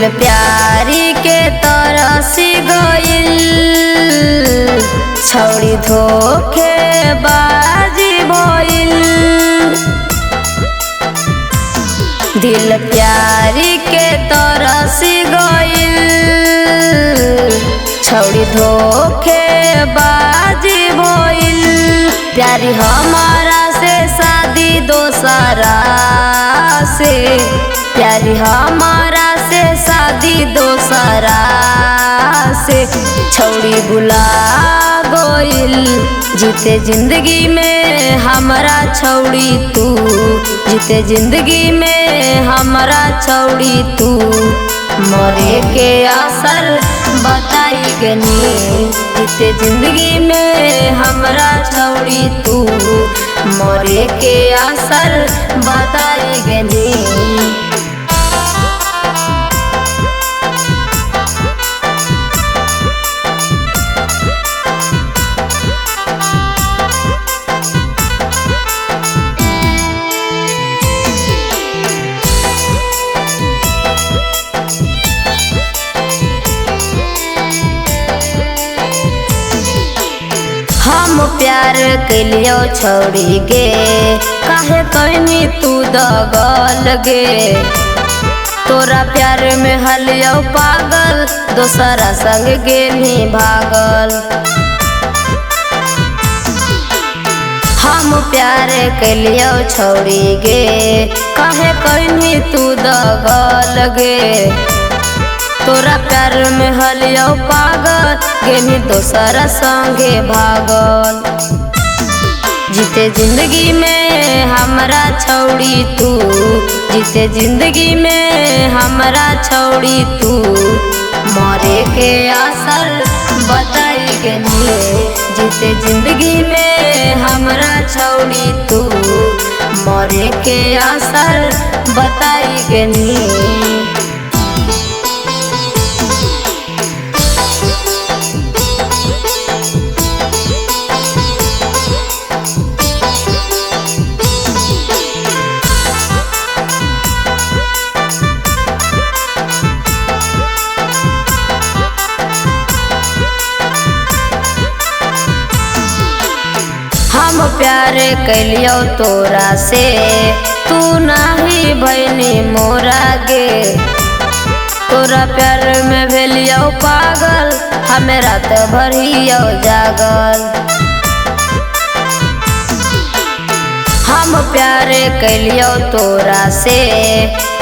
दिल प्यारी के तरसी गइल, छौड़ी धोखे बाजी भइल। दिल प्यारी के तरसी गइल, छौड़ी धोखे बाजी भइल। प्यारी हमारा से शादी दोसरा से, प्यारी हमारा से शादी दोसरा से, छौड़ी बुला गइल। जीते जिंदगी में हमारा छौड़ी तू, जीते जिंदगी में हमारा छौड़ी तू। मरे के असर बताई गनी, जीते जिंदगी में हमारा छौड़ी तू। मरे के असर बताई गनी। हम प्यार कलियो छौड़ी गे, काहे कहनी तू दगल गे। तोरा प्यार में हलियो पागल, दोसरा संग गेली भागल। हम प्यार कलियो छौड़ी गे, काहे कहनी तू दगल गे। तोरा प्यार में हलियो पागल, गेनी दोसरा संगे भागल। जीते जिंदगी में हमारा छौड़ी तू, जीते जिंदगी में हमारा छौड़ी तू। मरे के असर बताई गनी, जीते जिंदगी में हमारा छौड़ी तू। मरे के असर बताई गनी। हम प्यार कलियो तोरा से, तू नाही भैनी मोरा गे। तोरा प्यार में भेलियो पागल, हमें रात भर हियो जागल। हम प्यार कलियो तोरा से,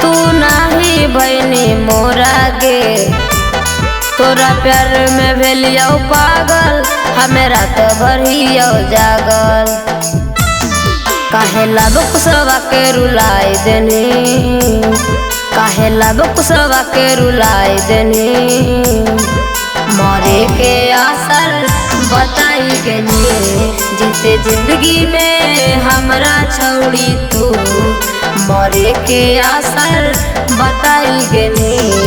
तू नाही भैनी मोरा गे। तोरा प्यार में भेलियो पागल, हमें रात भर हियो जागल। काहे लब कुसवा के रुलाई देनी, काहे लब कुसवा के रुलाई देनी। मरे के असर बताई गनी, जीते जिंदगी में हमारा छौड़ी तू। मरे के असर बताई गनी।